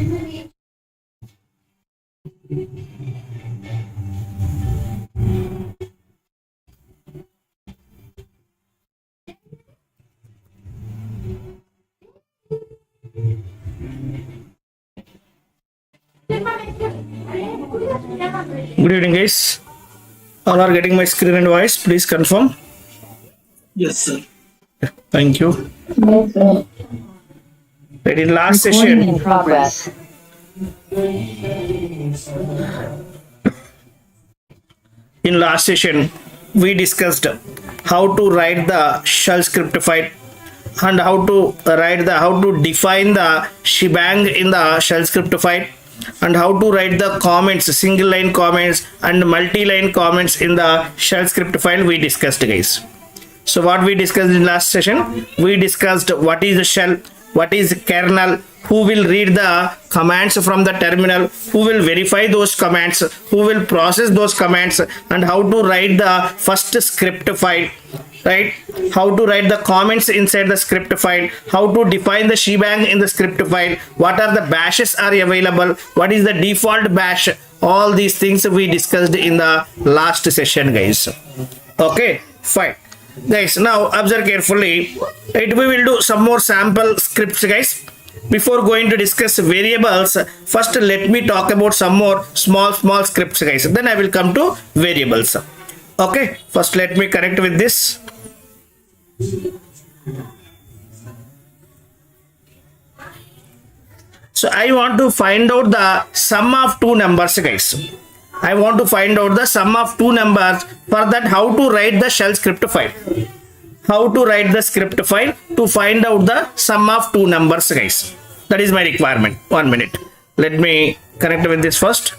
Good evening, guys. All are getting my screen and voice. Please confirm. Yes, sir. Thank you. Right, in last Recording in session, progress. we discussed how to write the shell script file and how to define the shebang in the shell script file and how to write the comments, single line comments and multi-line comments in the shell script file we discussed, guys. So what we discussed in last session, we discussed what is the shell, what is kernel, who will read the commands from the terminal, who will verify those commands, who will process those commands, and how to write the first script file, right? How to write the comments inside the script file, how to define the shebang in the script file, what are the bashes are available, what is the default bash, all these things we discussed in the last session, guys. Okay, fine. Guys, now observe carefully. Right, we will do some more sample scripts, guys. Before going to discuss variables, first let me talk about some more small scripts, guys. Then I will come to variables. Okay, first let me connect with this. So I want to find out the sum of two numbers, guys. I want to find out the sum of two numbers. For that, how to write the shell script file. How to write the script file to find out the sum of two numbers, guys. That is my requirement. 1 minute. Let me connect with this first.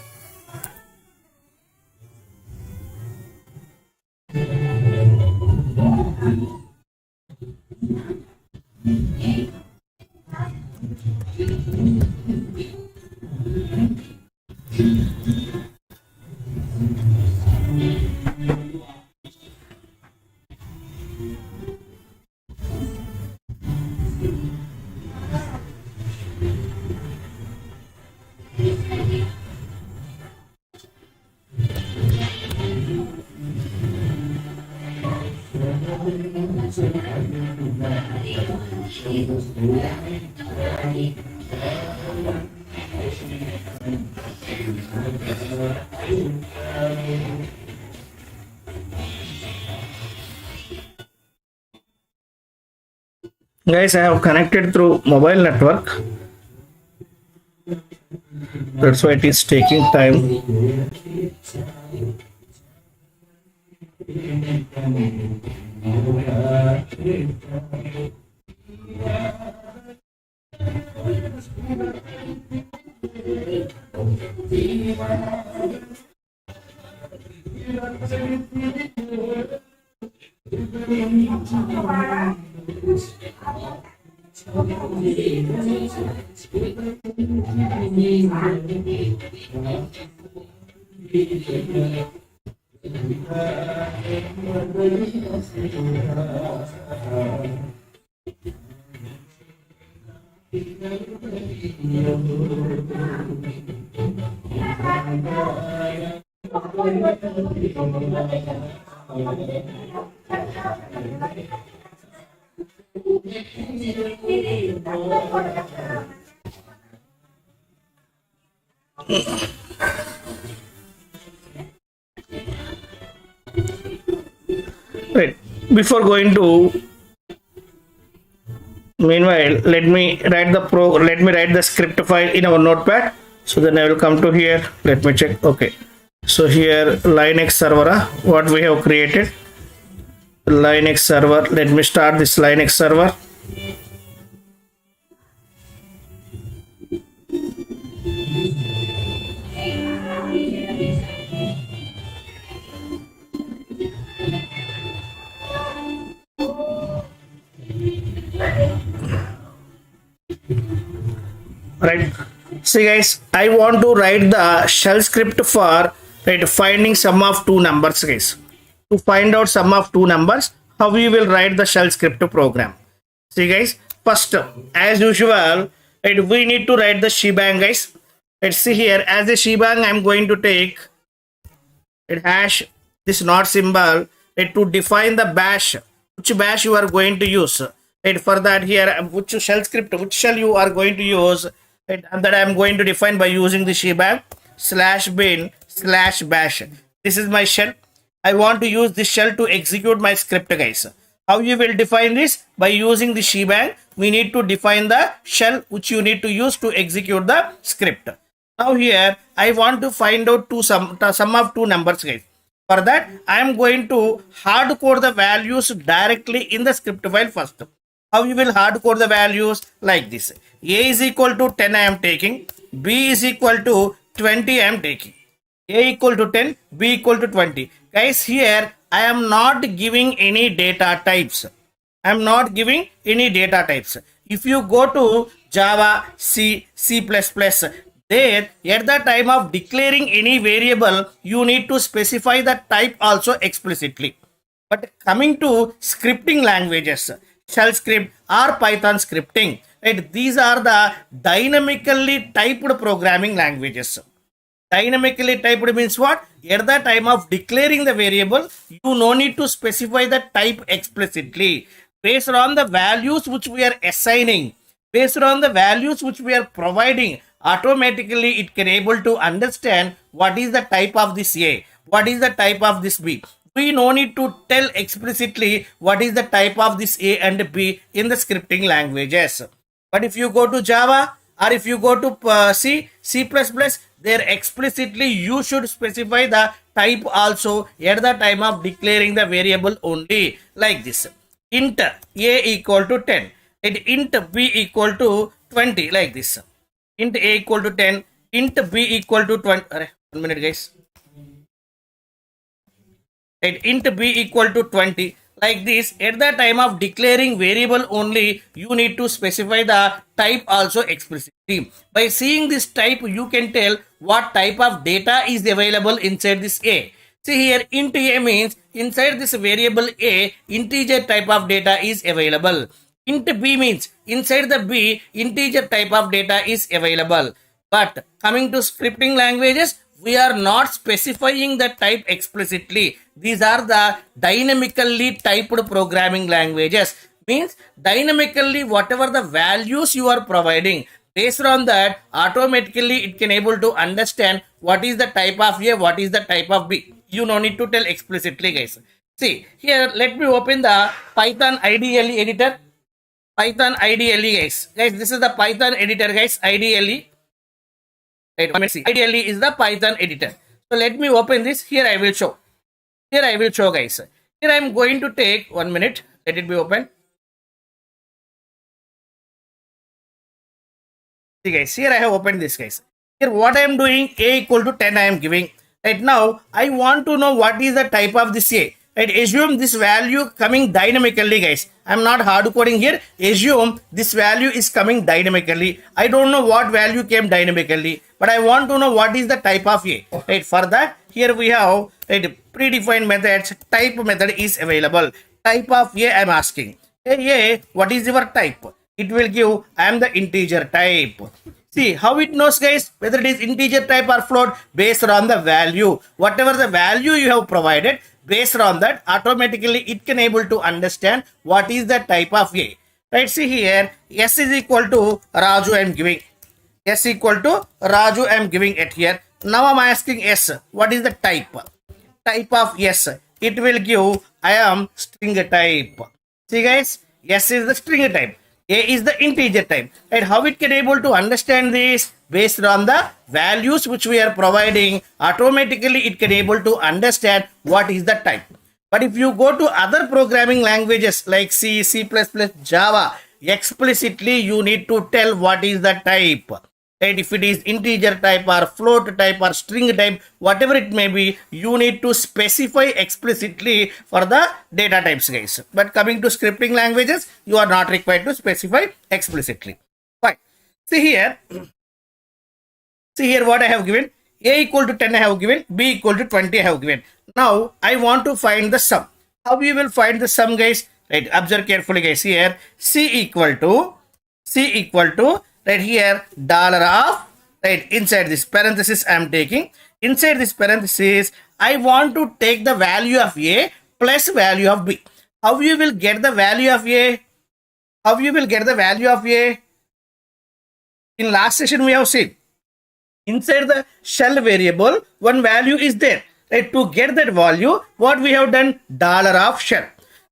Guys, I have connected through mobile network. That's why it is taking time. Right. Before going to, meanwhile, let me write the script file in our notepad. So then I will come to here. Let me check. Okay. So here Linux server, what we have created. Linux server. Let me start this Linux server. Right, see guys, I want to write the shell script for finding sum of two numbers, guys. To find out sum of two numbers, how we will write the shell script program. See guys, first as usual, Right, we need to write the shebang, guys. Let's see here. As a shebang, I'm going to take it hash this not symbol it to define the bash, which bash you are going to use. Right, for that here, which shell script, which shell you are going to use, right, and that I'm going to define by using the shebang /bin/bash. This is my shell. I want to use this shell to execute my script, guys. How you will define this? By using the shebang, we need to define the shell which you need to use to execute the script. Now here, I want to find out sum of two numbers, guys. For that, I am going to hard code the values directly in the script file first. How you will hard code the values? Like this. A is equal to 10 I am taking. B is equal to 20 I am taking. A equal to 10, B equal to 20. Guys, here I am not giving any data types. I am not giving any data types. If you go to Java, C, C++, there at the time of declaring any variable, you need to specify the type also explicitly. But coming to scripting languages, shell script or Python scripting, right, these are the dynamically typed programming languages. Dynamically typed means what? At the time of declaring the variable, you no need to specify the type explicitly. Based on the values which we are assigning, based on the values which we are providing, automatically it can able to understand what is the type of this A, what is the type of this B. We no need to tell explicitly what is the type of this A and B in the scripting languages. But if you go to Java or if you go to C, C++, there explicitly you should specify the type also at the time of declaring the variable only, like this. Int A equal to 10 and int B equal to 20, like this. Int A equal to 10, int B equal to 20. 1 minute, guys. And int B equal to 20, like this. At the time of declaring variable only, you need to specify the type also explicitly. By seeing this type, you can tell what type of data is available inside this A. See here, int A means inside this variable A, integer type of data is available. Int B means inside the B, integer type of data is available. But coming to scripting languages, we are not specifying the type explicitly. These are the dynamically typed programming languages. Means dynamically whatever the values you are providing, based on that automatically it can able to understand what is the type of A, what is the type of B. You no need to tell explicitly, guys. See here, let me open the Python IDLE editor. Python IDLE, guys. This is the Python editor, guys. IDLE. Right, let me see. IDLE is the Python editor. So let me open this. Here I will show. Here I will show, guys. Here I am going to take 1 minute. Let it be open. See, guys. Here I have opened this, guys. Here what I am doing, A equal to 10 I am giving. Right now, I want to know what is the type of this A. Right, assume this value coming dynamically, guys. I'm not hard coding here. Assume this value is coming dynamically. I don't know what value came dynamically, but I want to know what is the type of A. Right, for that, here we have predefined methods. Type method is available. Type of A I'm asking. Hey, what is your type? It will give I am the integer type. See how it knows, guys, whether it is integer type or float based on the value. Whatever the value you have provided, based on that, automatically it can able to understand what is the type of A. Right, see here, S is equal to Raju I am giving. S equal to Raju I am giving it here. Now I am asking S, what is the type? Type of S. It will give I am string type. See, guys, S is the string type. A is the integer type. And how it can able to understand this? Based on the values which we are providing, automatically it can able to understand what is the type. But if you go to other programming languages like C, C++, Java, explicitly you need to tell what is the type. And if it is integer type or float type or string type, whatever it may be, you need to specify explicitly for the data types, guys. But coming to scripting languages, you are not required to specify explicitly. Fine. See here what I have given. A equal to 10 I have given, B equal to 20 I have given. Now I want to find the sum. How we will find the sum, guys? Right, observe carefully, guys. Here C equal to right here dollar of, right, inside this parenthesis I am taking. Inside this parenthesis, I want to take the value of A plus value of B. How you will get the value of A? How you will get the value of A? In last session we have seen, inside the shell variable, one value is there. Right? To get that value, what we have done? Dollar of shell.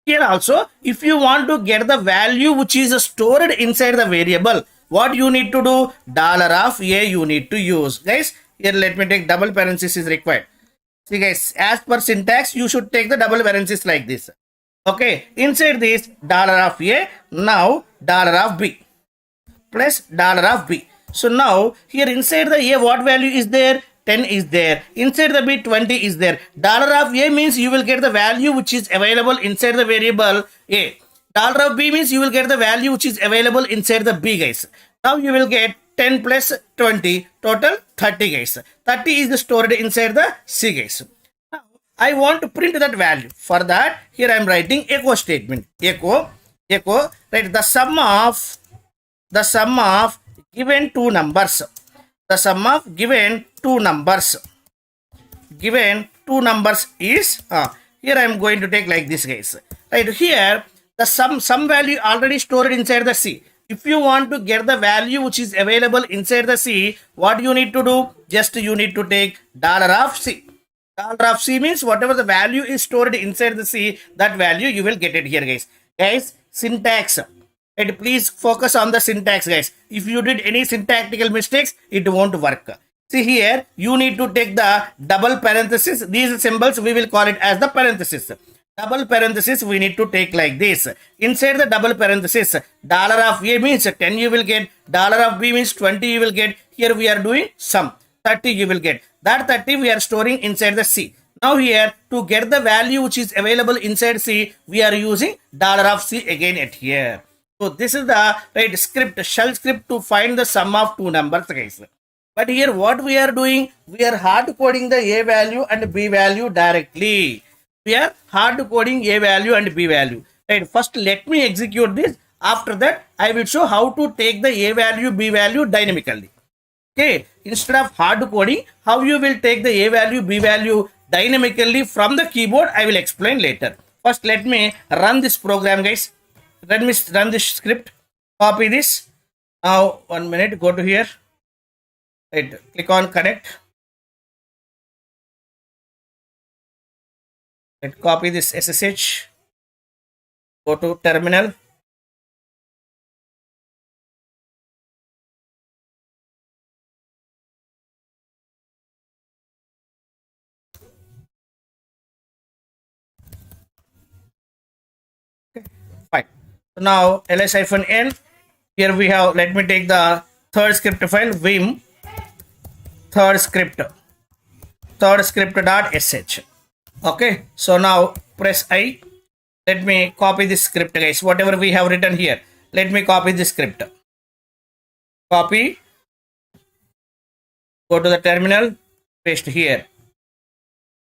Here also, if you want to get the value which is stored inside the variable, what you need to do? Dollar of A you need to use. Guys, here let me take double parenthesis is required. See guys, as per syntax, you should take the double parenthesis like this. Okay, inside this dollar of A, now dollar of B plus dollar of B. So now here inside the A, what value is there? 10 is there. Inside the B, 20 is there. Dollar of A means you will get the value which is available inside the variable A. Dollar of B means you will get the value which is available inside the B, guys. Now you will get 10 plus 20, total 30, guys. 30 is stored inside the C, guys. Now I want to print that value. For that, here I am writing echo statement. Echo, right, the sum of given two numbers. The sum of given two numbers is here I am going to take like this, guys. Right here the some value already stored inside the C. If you want to get the value which is available inside the C, what you need to do? Just you need to take dollar of C. Dollar of C means whatever the value is stored inside the C, that value you will get it here, guys. Guys, syntax. And please focus on the syntax, guys. If you did any syntactical mistakes, it won't work. See here, you need to take the double parenthesis. These symbols, we will call it as the parenthesis. Double parenthesis, we need to take like this. Inside the double parenthesis, dollar of A means 10 you will get. Dollar of B means 20 you will get. Here we are doing sum. 30 you will get. That 30 we are storing inside the C. Now here, to get the value which is available inside C, we are using dollar of C again at here. So this is the right script, shell script to find the sum of two numbers, guys. But here what we are doing, we are hard coding the A value and B value directly. We are hard coding A value and B value. Right. First let me execute this. After that I will show how to take the A value, B value dynamically. Okay. Instead of hard coding, how you will take the A value, B value dynamically from the keyboard, I will explain later. First let me run this program, guys. Let me run this script, copy this. Now 1 minute, go to here, right, click on connect, right, copy this SSH, go to terminal, okay, fine. So now ls-n, here we have, let me take the third script file, vim third script dot sh. Okay, so now press I. Let me copy this script, guys. Whatever we have written here, let me copy this script. Copy, go to the terminal, paste here.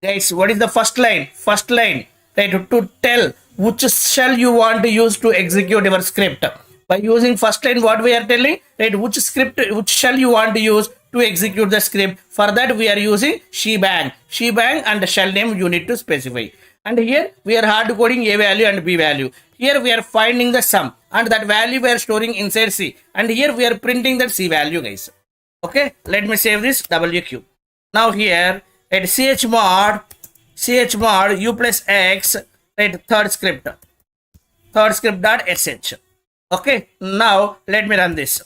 Guys, what is the first line? First line, right, to tell which shell you want to use to execute your script. By using first line, what we are telling, right, which shell you want to use to execute the script. For that we are using shebang and the shell name you need to specify. And here we are hard coding A value and B value. Here we are finding the sum and that value we are storing inside C. And here we are printing that C value, guys. Okay, let me save this WQ. Now here at chmod u plus x, right, third script dot sh. Okay, now let me run this.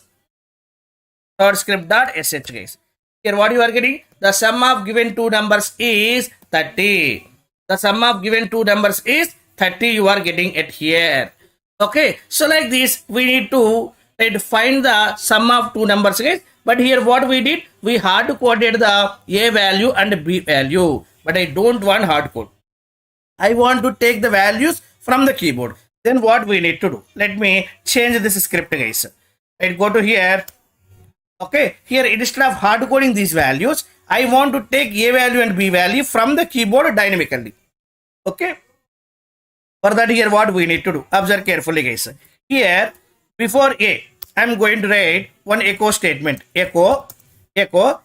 Third script dot sh, guys. Here what you are getting? The sum of given two numbers is 30. The sum of given two numbers is 30 you are getting it here. Okay, so like this we need to, right, find the sum of two numbers, guys. But here what we did, we hard coded the A value and B value. But I don't want hard code. I want to take the values from the keyboard. Then what we need to do? Let me change this script, guys. Right, go to here. Okay, here instead of hard coding these values, I want to take A value and B value from the keyboard dynamically. Okay. For that, here what we need to do? Observe carefully, guys. Here before A, I'm going to write one echo statement. Echo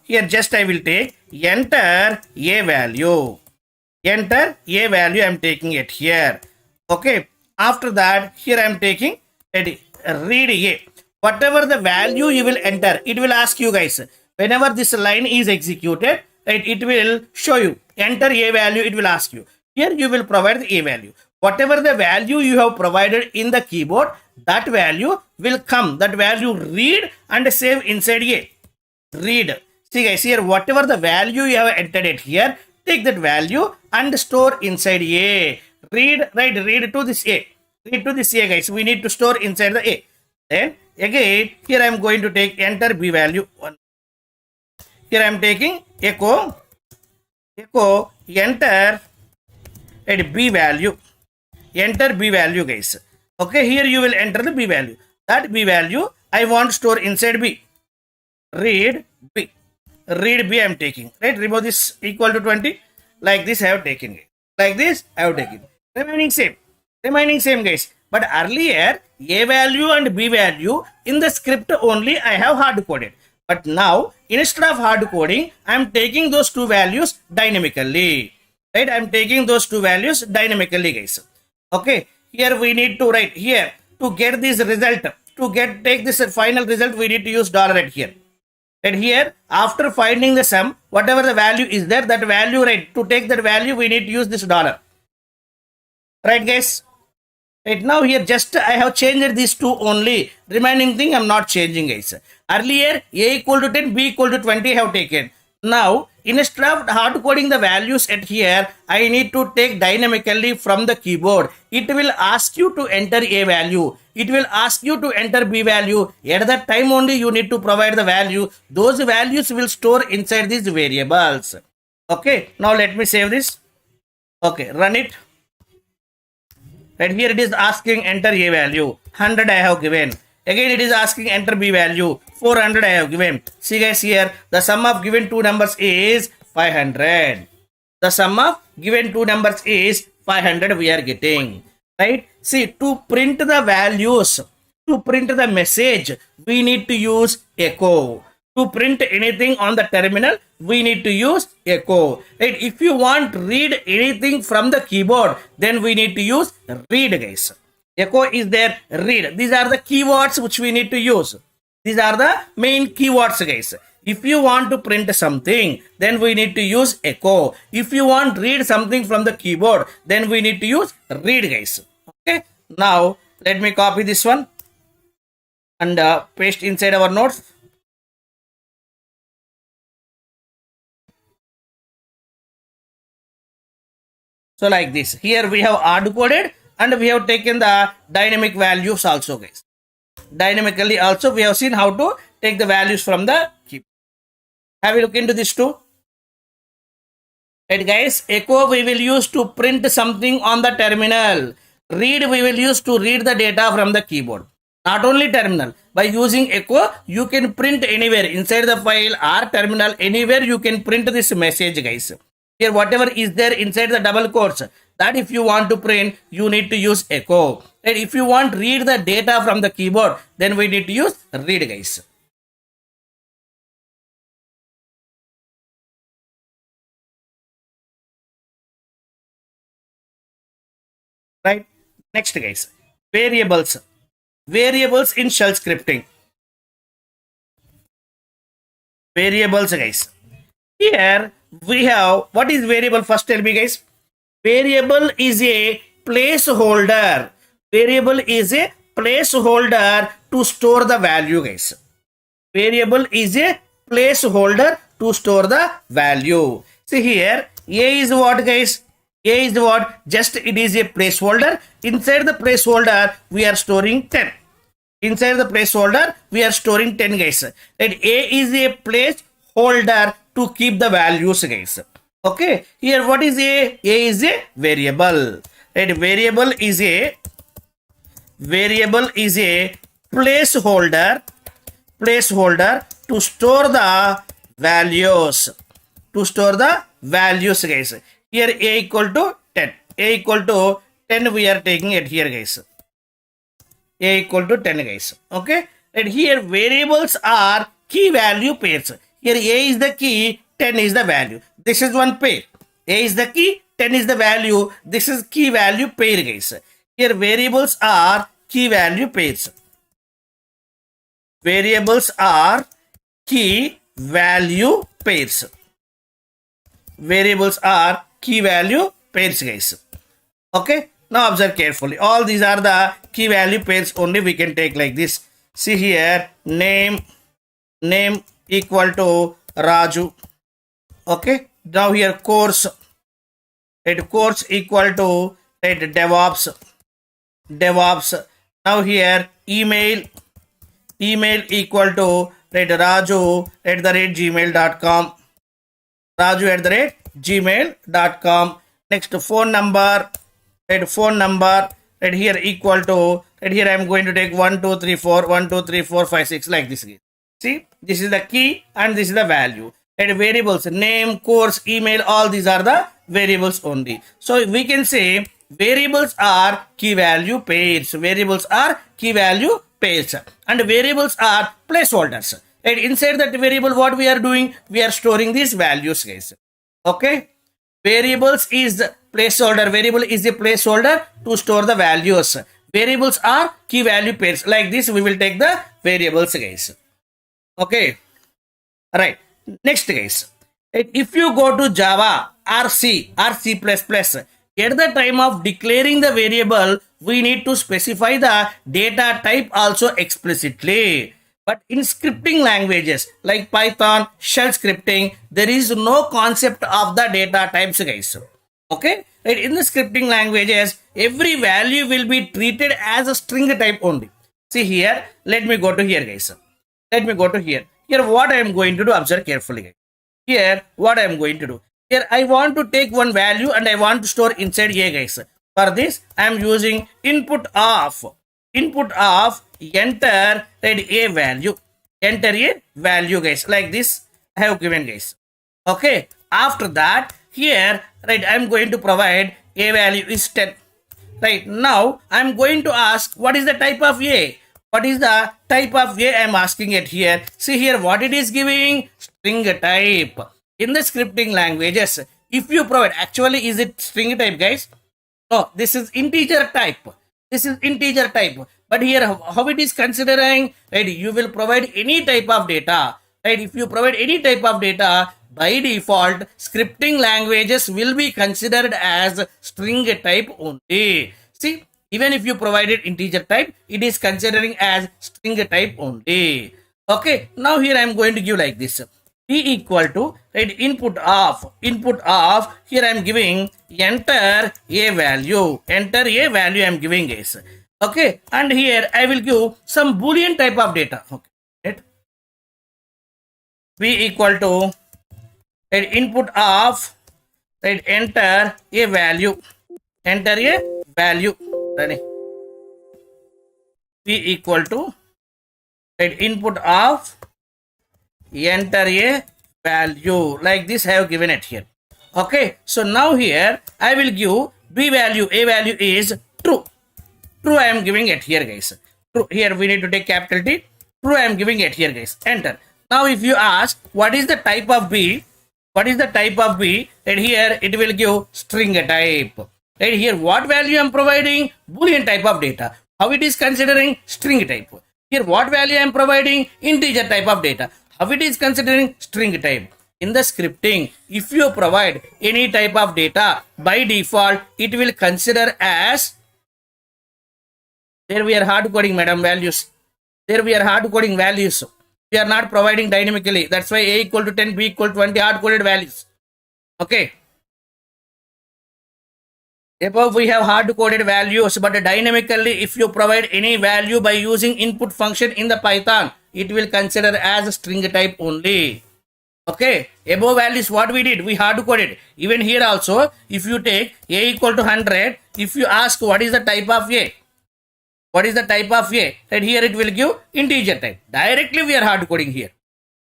here just I will take enter a value. Enter a value, I'm taking it here. Okay. After that, here I'm taking read a. Whatever the value you will enter, it will ask you guys. Whenever this line is executed, right, it will show you enter a value, it will ask you. Here you will provide the a value. Whatever the value you have provided in the keyboard, that value will come. That value read and save inside a. Read. See guys, here whatever the value you have entered it here, take that value and store inside a. Read, right, read to this a. Read to this a guys. We need to store inside the a. Then again, here I am going to take enter b value. Here I am taking echo enter at b value. Enter b value guys. Okay, here you will enter the b value. That b value I want to store inside b. Read b. Read b I am taking. Right, remove this equal to 20. Like this I have taken it. Like this I have taken. Remaining same guys. But earlier a value and b value in the script only I have hard coded. But now instead of hard coding, I am taking those two values dynamically. Right, I am taking those two values dynamically guys. Okay, here we need to write here to get this result, take this final result, we need to use dollar at here. And here after finding the sum, whatever the value is there, that value, right, to take that value we need to use this dollar. Right guys. Right now here just I have changed these two only. Remaining thing I'm not changing guys. Earlier a equal to 10, b equal to 20 I have taken. Now instead of hard coding the values at here, I need to take dynamically from the keyboard. It will ask you to enter a value. It will ask you to enter b value. At that time only you need to provide the value. Those values will store inside these variables. Okay. Now let me save this. Okay. Run it. Right here it is asking enter a value. 100 I have given. Again it is asking enter b value. 400 I have given. See guys, here the sum of given two numbers is 500. The sum of given two numbers is 500 we are getting. Right? See, to print the values, to print the message, we need to use echo. To print anything on the terminal, we need to use echo. Right? If you want to read anything from the keyboard, then we need to use read guys. Echo is there, read. These are the keywords which we need to use. These are the main keywords guys. If you want to print something, then we need to use echo. If you want to read something from the keyboard, then we need to use read guys. Okay. Now let me copy this one and paste inside our notes. So like this, here we have hard coded and we have taken the dynamic values also guys. Dynamically also we have seen how to take the values from the keyboard. Have a look into this too. Right guys, echo we will use to print something on the terminal. Read we will use to read the data from the keyboard. Not only terminal, by using echo you can print anywhere inside the file or terminal, anywhere you can print this message guys. Here whatever is there inside the double quotes, that if you want to print, you need to use echo. And if you want to read the data from the keyboard, then we need to use read guys. Right. Next guys, variables. Variables in shell scripting. Variables guys. Here we have, what is variable? First tell me guys. Variable is a placeholder. Variable is a placeholder to store the value guys. Variable is a placeholder to store the value. See here, a is what guys? A is what? Just it is a placeholder. Inside the placeholder we are storing 10. Inside the placeholder we are storing 10 guys. And a is a placeholder to keep the values guys. Okay, here what is a? A is a variable. Right? Variable is a placeholder to store the values. To store the values guys. Here a equal to 10. A equal to 10 we are taking it here guys. A equal to 10 guys. Okay. Right here, variables are key value pairs. Here A is the key, 10 is the value. This is one pair. A is the key, 10 is the value. This is key value pair, guys. Here variables are key value pairs. Variables are key value pairs. Variables are key value pairs, guys. Okay, now observe carefully. All these are the key value pairs only. We can take like this. See here, name equal to Raju. Okay, now here course, right, course equal to, right, DevOps. Now here email equal to, right, Raju at the rate gmail.com. Raju at the rate gmail.com. Next, phone number, right, phone number, right, here equal to, right, here I am going to take 1 2 3 4 1 2 3 4 5 6 like this. See, this is the key and this is the value. Right, variables, name, course, email, all these are the variables only. So we can say variables are key value pairs. Variables are key value pairs, and variables are placeholders. Right, inside that variable, what we are doing? We are storing these values, guys. Okay, variables is placeholder. Variable is a placeholder to store the values. Variables are key value pairs. Like this, we will take the variables, guys. Okay, all right. Next, guys, if you go to Java or C or C++, at the time of declaring the variable, we need to specify the data type also explicitly. But in scripting languages like Python, shell scripting, there is no concept of the data types, guys. Okay, right? In the scripting languages, every value will be treated as a string type only. See here, let me go to here, guys. Let me go to here. Here, what I am going to do, observe carefully, guys. Here, what I am going to do. Here, I want to take one value and I want to store inside A, guys. For this, I am using input of enter, right, a value. Enter a value, guys. Like this, I have given, guys. Okay. After that, here, right, I am going to provide a value is 10. Right. Now, I am going to ask what is the type of A. What is the type of A I am asking it here? See here what it is giving? String type. In the scripting languages, if you provide, actually is it string type, guys? No, this is integer type. This is integer type. But here how it is considering? Right, you will provide any type of data. Right, if you provide any type of data, by default, scripting languages will be considered as string type only. See, even if you provided integer type, it is considering as string type only. Okay, now here I am going to give like this. P equal to, right, input of, here I am giving enter a value. Enter a value I am giving, guys. Okay, and here I will give some boolean type of data. Okay, right. P equal to, right, input of, right, enter a value. Enter a value. Ready? P equal to, right, input of enter a value. Like this I have given it here. Okay, so now here I will give B value. A value is true. True I am giving it here, guys. True. Here we need to take capital T. True I am giving it here, guys. Enter. Now if you ask what is the type of B, what is the type of B, and here it will give string type. Right here, what value I am providing? Boolean type of data. How it is considering? String type. Here, what value I am providing? Integer type of data. How it is considering? String type. In the scripting, if you provide any type of data, by default, it will consider as, there we are hard coding, madam, values. There we are hard coding values. We are not providing dynamically. That's why A equal to 10, B equal to 20, hard coded values. Okay. Above we have hard coded values, but dynamically if you provide any value by using input function in the Python, it will consider as string type only. Okay, above values what we did, we hard coded. Even here also, if you take A equal to 100, if you ask what is the type of A, what is the type of A, right, here it will give integer type. Directly we are hard coding here.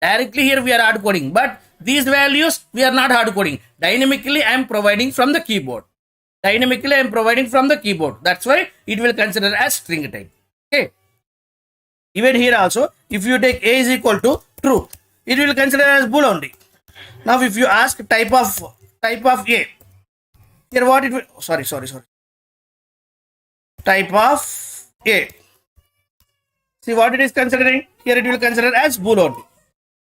Directly here we are hard coding, but these values we are not hard coding. Dynamically I am providing from the keyboard. Dynamically I am providing from the keyboard. That's why it will consider as string type. Okay. Even here also, if you take A is equal to true, it will consider as bool only. Now if you ask type of A, here what it will, sorry. Type of A. See what it is considering? Here it will consider as bool only.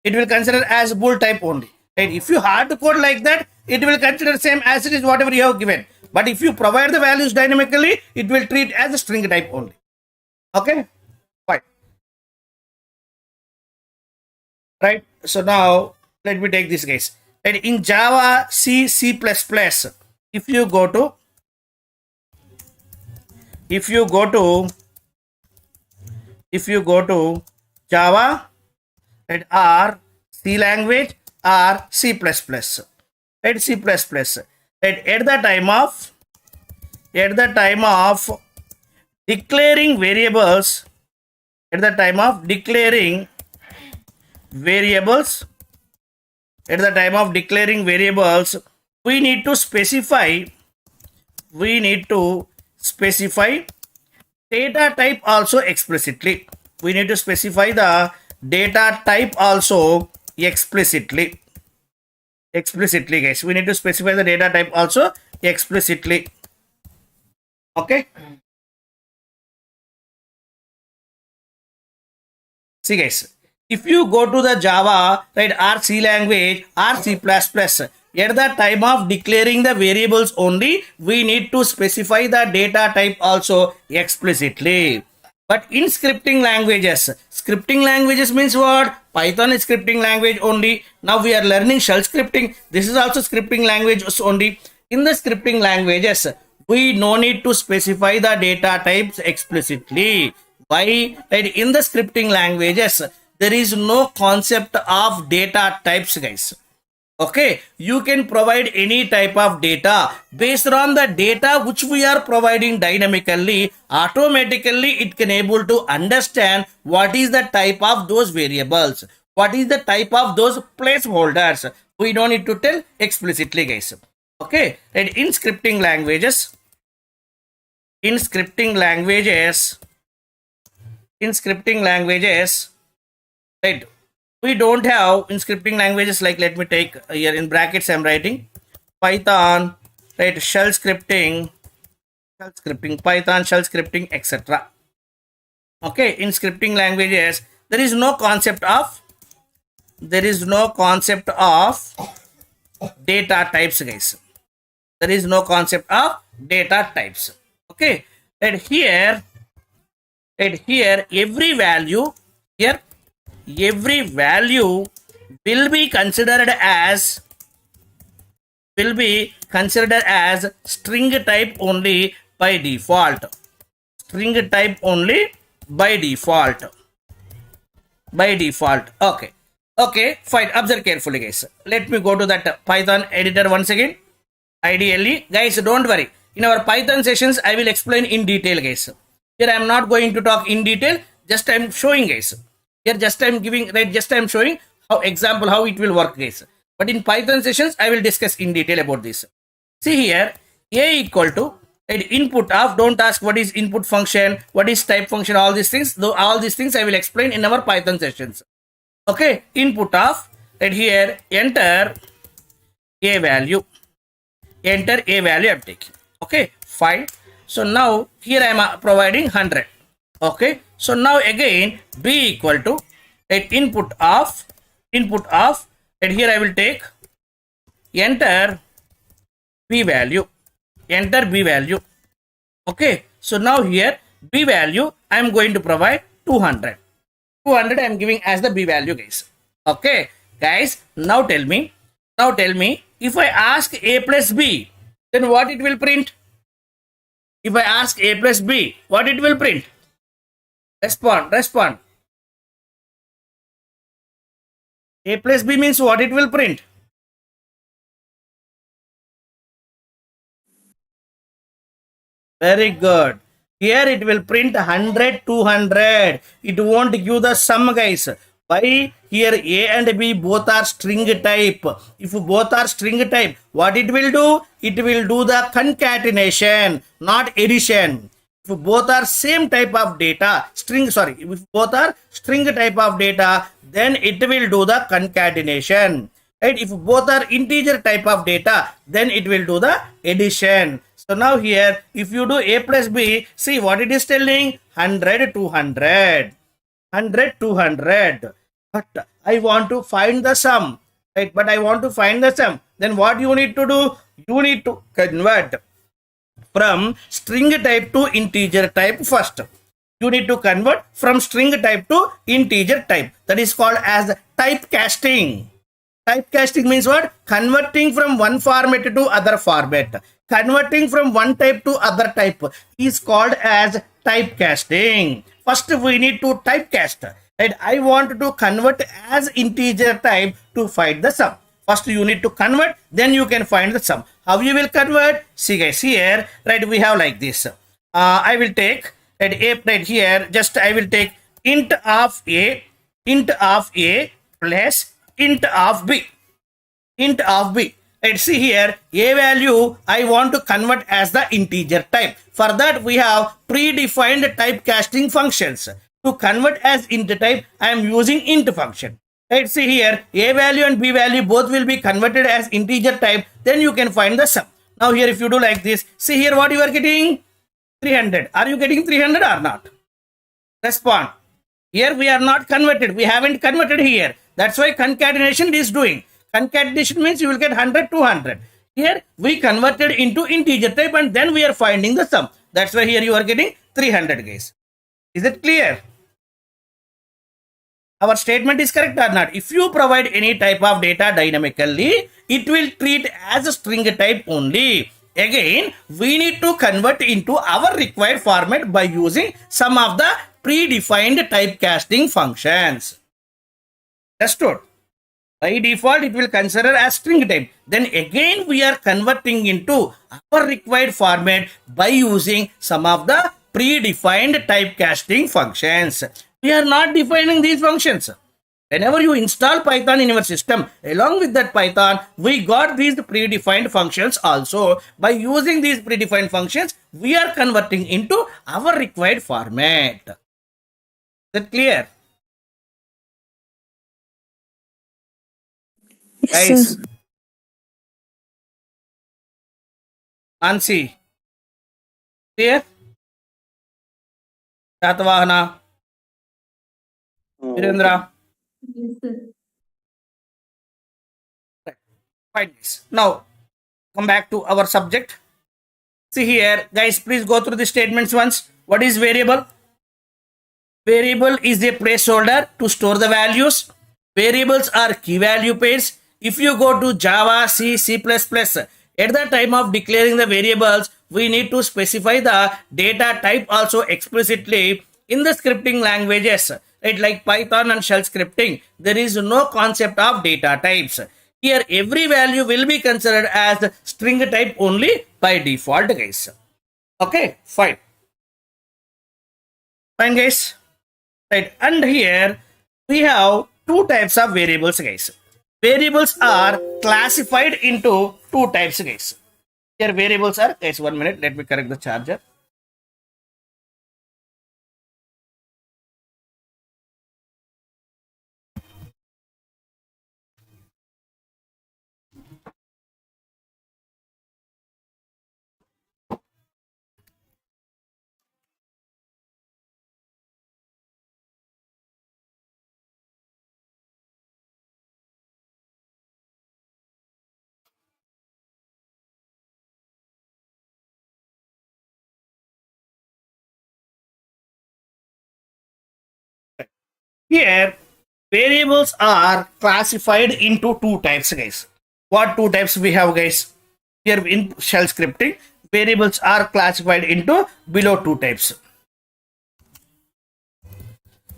It will consider as bool type only. Right? If you hard code like that, it will consider same as it is whatever you have given. But if you provide the values dynamically, it will treat as a string type only. Okay? Fine. Right? So now let me take this case. Right? In Java, C, C++, if you go to Java, right, or C language or C++, right, C++, right, at the time of declaring variables, we need to specify data type also explicitly. We need to specify the data type also explicitly. Guys, we need to specify the data type also explicitly. Okay. See guys, if you go to the Java, right, or C language or C++, at the time of declaring the variables only, we need to specify the data type also explicitly. But in scripting languages means what? Python is scripting language only. Now we are learning shell scripting. This is also scripting language only. In the scripting languages, we no need to specify the data types explicitly. Why? Right? In the scripting languages, there is no concept of data types, guys. Okay, you can provide any type of data based on the data which we are providing dynamically. Automatically it can able to understand what is the type of those variables, what is the type of those placeholders. We don't need to tell explicitly, guys. Okay, and in scripting languages, right, we don't have in scripting languages, like let me take here in brackets I'm writing Python, right, shell scripting, Python shell scripting, etc. Okay, in scripting languages there is no concept of data types, guys. There is no concept of data types. Okay, and here every value will be considered as string type only by default. Okay, fine. Observe carefully, guys. Let me go to that Python editor once again. Ideally, guys, don't worry. In our Python sessions, I will explain in detail, guys. Here I am not going to talk in detail. Just I am showing, guys. Here just I am giving, right, just I am showing how it will work, guys. But in Python sessions, I will discuss in detail about this. See here, A equal to, right, input of, don't ask what is input function, what is type function, all these things. Though all these things I will explain in our Python sessions. Okay, input of, right, here enter a value. I'm taking. Okay, fine. So now here I am providing 100. Okay, so now again B equal to, right, input of, and here I will take enter B value. Okay, so now here B value I am going to provide 200. I am giving as the B value, guys. Okay, guys, now tell me if I ask A plus B, then what it will print? If I ask A plus B, what it will print? Respond. A plus B means what it will print? Very good. Here it will print 100, 200. It won't give the sum, guys. Why? Here A and B both are string type. If both are string type, what it will do? It will do the concatenation, not addition. If both are same type of data, if both are string type of data, then it will do the concatenation. Right? If both are integer type of data, then it will do the addition. So now here, if you do a plus b, see what it is telling, 100, 200. 100, 200. But I want to find the sum. Right? But I want to find the sum. Then what you need to do? You need to convert from string type to integer type first. You need to convert from string type to integer type. That is called as typecasting. Typecasting means what? Converting from one format to other format. Converting from one type to other type is called as typecasting. First, we need to typecast. Right? I want to convert as integer type to find the sum. First, you need to convert, then you can find the sum. How you will convert? See guys, here, right, we have like this. I will take, right here, just I will take int of a plus int of b. Int of b. Right, see here, a value I want to convert as the integer type. For that, we have predefined typecasting functions. To convert as int type, I am using int function. Right, see here, a value and b value both will be converted as integer type. Then you can find the sum. Now here, if you do like this, see here what you are getting? 300. Are you getting 300 or not? Respond. Here we are not converted. We haven't converted here. That's why concatenation is doing. Concatenation means you will get 100, 200. Here we converted into integer type and then we are finding the sum. That's why here you are getting 300 guys. Is it clear? Our statement is correct or not? If you provide any type of data dynamically, it will treat as a string type only. Again, we need to convert into our required format by using some of the predefined typecasting functions. Understood? By default, it will consider as string type. Then again, we are converting into our required format by using some of the predefined typecasting functions. We are not defining these functions. Whenever you install Python in your system, along with that Python, we got these predefined functions also. By using these predefined functions, we are converting into our required format. Is that clear? Yes, Guys, sir. Nancy, clear? Shatavahana, Virendra. Yes, sir. Fine. Now, come back to our subject. See here, guys, please go through the statements once. What is variable? Variable is a placeholder to store the values. Variables are key value pairs. If you go to Java, C, C++, at the time of declaring the variables, we need to specify the data type also explicitly. In the scripting languages, right, like Python and shell scripting, there is no concept of data types. Here, every value will be considered as string type only by default, guys. Okay, fine. Fine, guys. Right, and here we have two types of variables, guys. Variables are classified into two types, guys. Here variables are, guys, 1 minute, let me correct the charger. Here, variables are classified into two types, guys. What two types we have, guys? Here in shell scripting, variables are classified into below two types.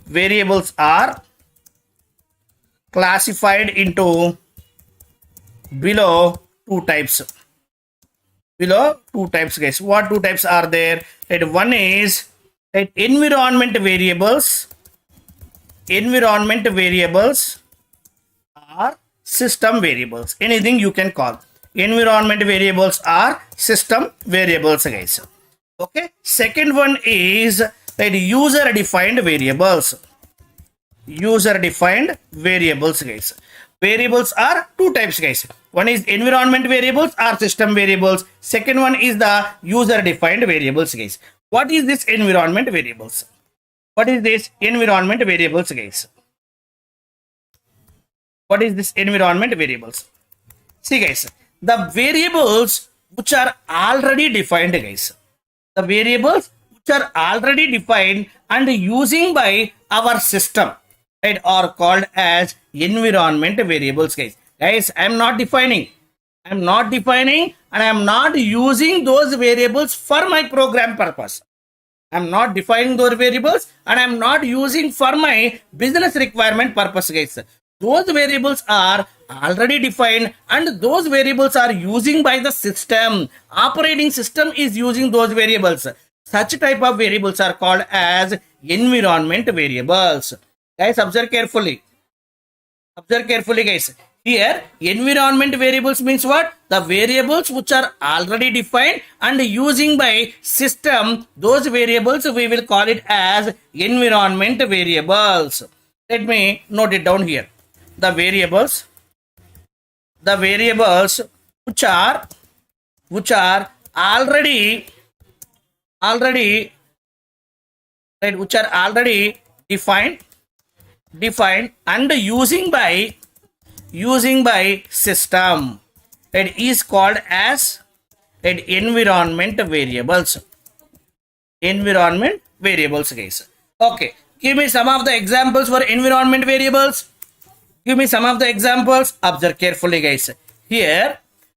Variables are classified into below two types. Below two types, guys. What two types are there? Right, one is right, environment variables. Environment variables are system variables. Anything you can call. Environment variables are system variables, guys. Okay. Second one is that user defined variables. User defined variables, guys. Variables are two types, guys. One is environment variables or system variables. Second one is the user defined variables, guys. What is this environment variables? What is this environment variables, guys? What is this environment variables? See, guys, the variables which are already defined, guys. The variables which are already defined and using by our system, right, are called as environment variables, guys. Guys, I am not defining. I am not defining and I am not using those variables for my program purpose. I am not defining those variables and I am not using for my business requirement purpose, guys. Those variables are already defined and those variables are using by the system. Operating system is using those variables. Such type of variables are called as environment variables. Guys, observe carefully. Observe carefully, guys. Here, environment variables means what? The variables which are already defined and using by system, those variables we will call it as environment variables. Let me note it down here. The variables which are already right, which are already defined and using by system, that is called as environment variables. Environment variables, guys. Okay, give me some of the examples for environment variables. Give me some of the examples. Observe carefully, guys. Here